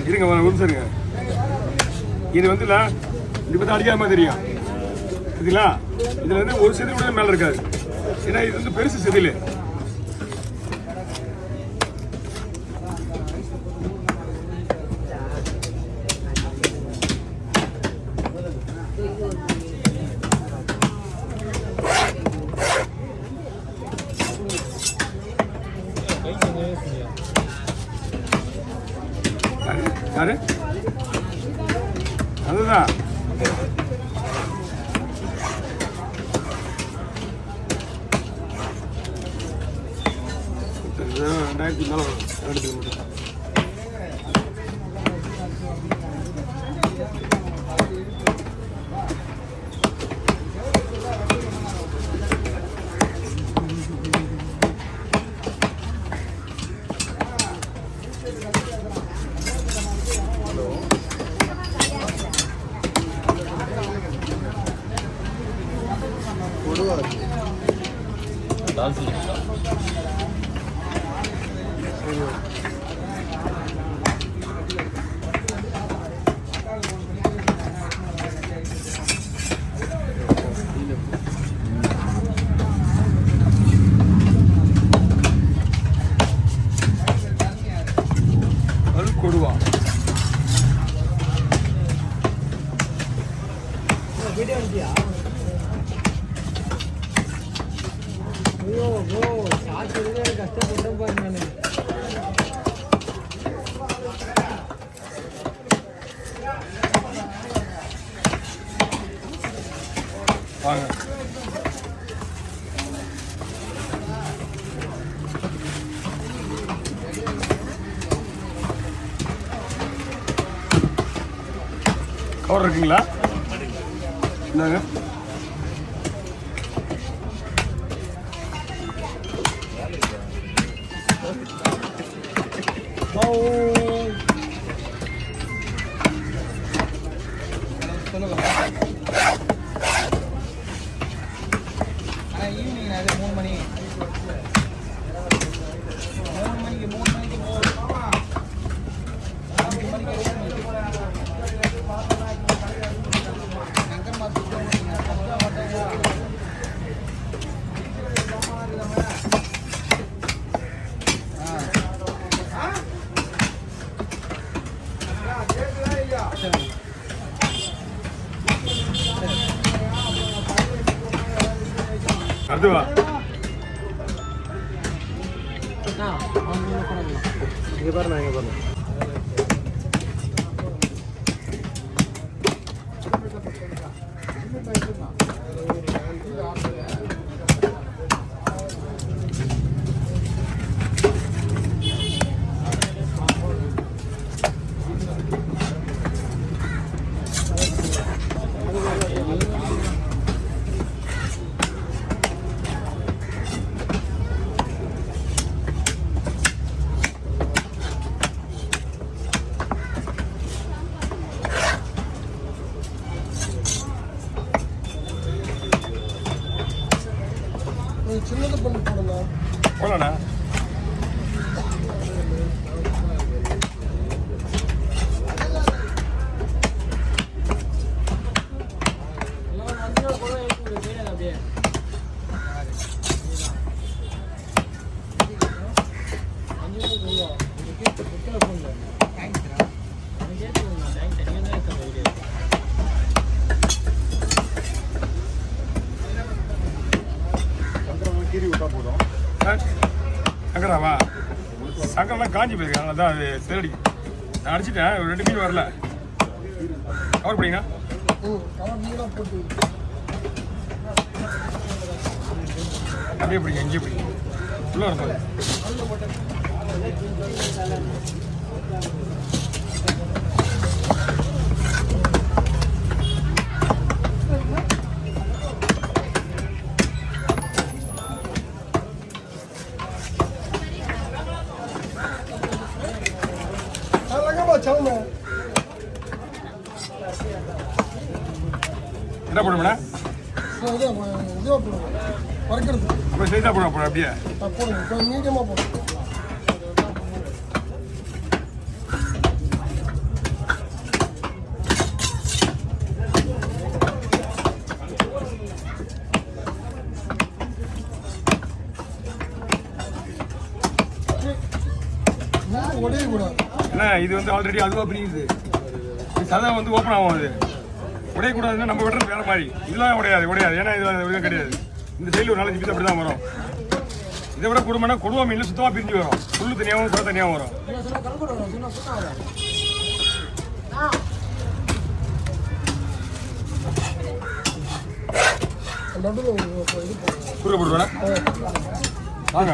இருங்க ஒரு நிமிஷம் இருங்க. இது வந்து இது பற்றி அடிக்காம தெரியும் சரிங்களா? இதுல வந்து ஒரு செதில் கூட மேல இருக்காது. ஏன்னா இது வந்து பெருசு செதில். யாரு அதுதான் ரெண்டாயிரத்தி மேலே எடுத்துக்க முடியும். Koduva. Video idea. Oh, saat ini kasta potong banana. Cover இருக்குங்களா? இந்தாங்க. ஈவினிங் அது 3 மணி 3 மணிக்கு 3 மணிக்கு அதுவா இங்க பாருங்க இங்க பாருங்க. சின்னது பண்ணி போடலாம் போடலண்ணா. சங்கராவா சங்கரெல்லாம் காஞ்சி போயிருக்காங்க. அதான் அது சேரடி நான் அடிச்சிட்டேன். 2 மீன் வரல. கவர் பண்ணிங்கண்ணா. அப்படியே பிடிங்க இங்கே பிடிங்க உள்ள வரப்போது. Chào mừng என்ன போடுவேண்ணா? வறுக்கிறது. அப்போ ஸ்லைஸாக போடுவோம் அப்படியே. போடுங்க, கொஞ்சம் மீடியமாக போடுங்க. ஏன்னா இது வந்து ஆல்ரெடி அதுவாக பிரியுது. இது சதா வந்து ஓப்பன் ஆகும். அது உடையக்கூடாதுன்னா நம்ம வெட்டுறது வேற மாதிரி. இதெல்லாம் உடையாது. ஏன்னா இது கிடையாது. இந்த சைடில் ஒரு 4-5 பீஸ் அப்படி தான் வரும். இதை விட குடும்பம்னா கொடுவா மீன் சுத்தமாக பிரிஞ்சு வரும். புல்லு தனியாகவும் சதை தனியாகவும் வரும். குறுக்க போடுவேண்ணா வாங்க.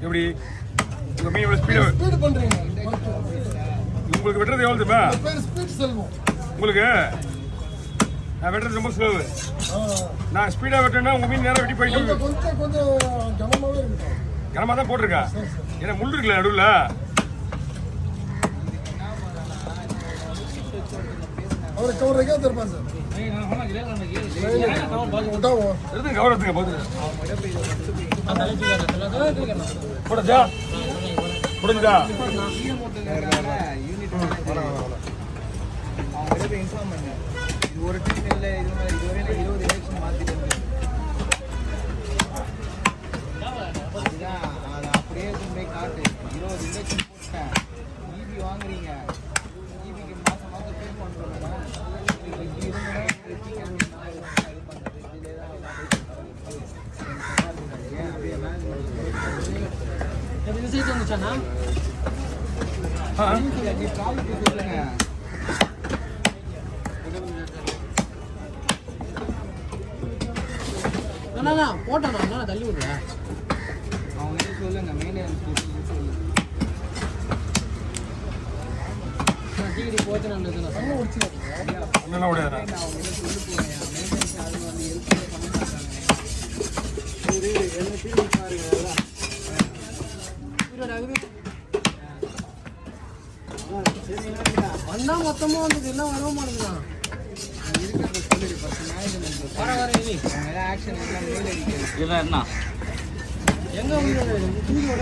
எப்படி உங்க மீன் எவ்வளவு ஸ்பீடு பண்றீங்க? உங்களுக்கு வெட்டுறது எவ்வளவு தெரியுமா? பேர் ஸ்பீட் செல்வம். உங்களுக்கு நான் வெட்டுறது ரொம்ப ஸ்லோவு. நான் ஸ்பீடா வெட்டேன்னா உங்க மீன் நேரம் வெட்டி போயிட்டு கொஞ்சம் கனமாவே இருக்கு. கனமா தான் போட்டிருக்கா. ஏன்னா முள் இருக்குல்ல நடுவில். அவருக்கு ஒரு ரெகா தரப்பான் சார். எடுத்து கவர் எடுத்துங்க பார்த்து. போடுதா போடுதா இன்ஃபார்ம் பண்ண இது ஒரு டைம் இல்லை. இதுவரை 20 எலெக்ஷன் மாற்றிட்டு அதுதான் அதை அப்படியே கொண்டு போய் காட்டு. 20 எலெக்ஷன் போட்டேன். ஈபி வாங்குறீங்க. ஈபிக்கு மாதம் மாதம் பே பண்ணுறோம்னா இப்படி இருந்தால் விசேஷம் வந்துச்சாண்ணா சொல்லுங்க. அண்ணா போட்டேண்ணா தள்ளி விடுற அவங்க சொல்லுங்க. மெயின்டெனன்ஸ் டிகிரி போச்சு நல்லது. பண்ண முடிச்சு என்ன உடையாதா? அவங்க சொல்லி போறேன். மெயின்டெனன்ஸ் அது வந்து ஹெல்ப் பண்ண மாட்டாங்க. வந்தா மொத்தமா வந்து எல்லாம் வரவே மாட்டேங்குதான். இருக்கிறத சொல்லிடு. 10 மேனேஜ்மெண்ட் வர ஆக்ஷன் எல்லாம் மேல் அடிக்கிறது. இதெல்லாம் என்ன எங்க வந்து தூக்கியோட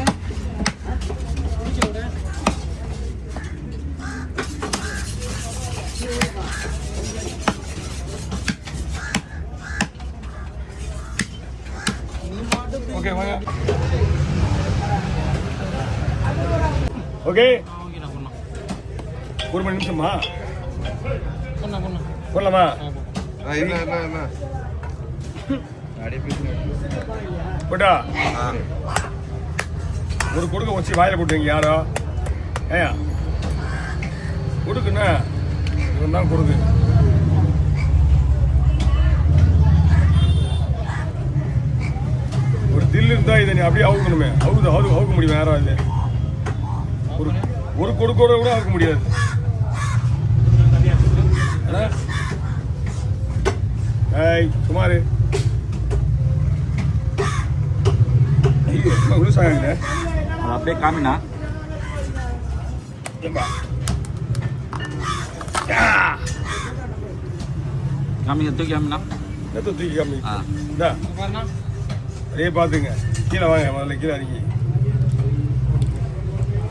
ஓகே வாங்க. ஓகே ஒரு மணி நிமிஷமா போடலாமா? போட்டா ஒரு கொடுக்க வச்சு வாயில போட்டுங்க. யாரோ ஏயா கொடுக்குண்ணா இவன் தான் கொடுக்கு. ஒரு தில்லு இருந்தா இதை நீ அப்படியே அவுக்கணுமே. அவுக்க முடியும். யாராவது ஒரு கொடுக்கோட கூட அவுக்க முடியாது. சுமார் அப்படியே காமினா காமிங்க. தூக்கி காமினா தூக்கி காமி. அதே பார்த்துங்க. கீழே வாங்க. முதல்ல கீழே இறங்கி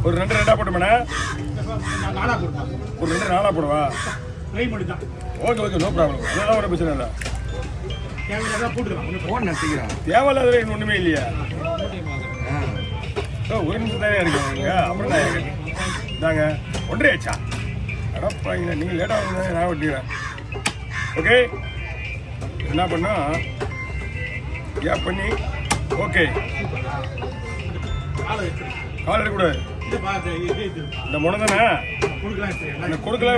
ஒரு 2 ரெண்டா போட்டோம்னா ஒரு 2 நாளா போடுவா. Okay no problem. அதெல்லாம் ஒரு பிரச்சனை இல்லை. தேவையில்லாத ஒன்றுமே இல்லையா? ஒரு நிமிஷம் தானே இருக்கீங்க. அப்புறம் தாங்க 1.5 ஆச்சா? அடப்பாங்க நீங்கள் லேட்டாக வந்து நான் வெட்டிக்கிறேன். ஓகே என்ன பண்ணா கேப் பண்ணி ஓகே கால் எடுக்கக்கூடாது. இந்த முனை தானே இந்த கொடுக்கல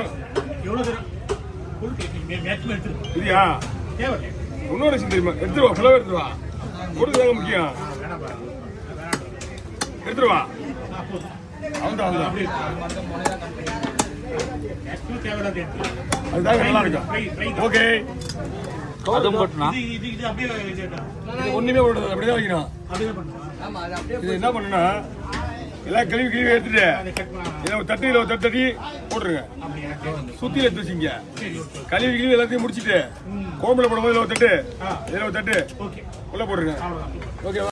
இதுயா இன்னொரு விஷயம் தெரியுமா? எடுத்துருவா ஃபுல்லாக எடுத்துருவா. கொடுக்குதாங்க முக்கியம். எடுத்துருவா. அவ்வளோதான் அதுதான் நல்லா இருக்கும். ஓகே அதுவும் போட்டுனா ஒண்ணுமே போடுறது அப்படிதான் வைக்கணும். ஆமா அது அப்படியே இது என்ன பண்ணுன்னா எல்லாம் கழுவி எடுத்துட்டு இதில் ஒரு தட்டு தட்டி போட்டுருங்க. சுத்தியில் எடுத்து வச்சுங்க. கழுவி எல்லாத்தையும் முடிச்சுட்டு கோம்புல போடும்போது இதில் ஒரு தட்டு உள்ள போட்டுருங்க. ஓகே.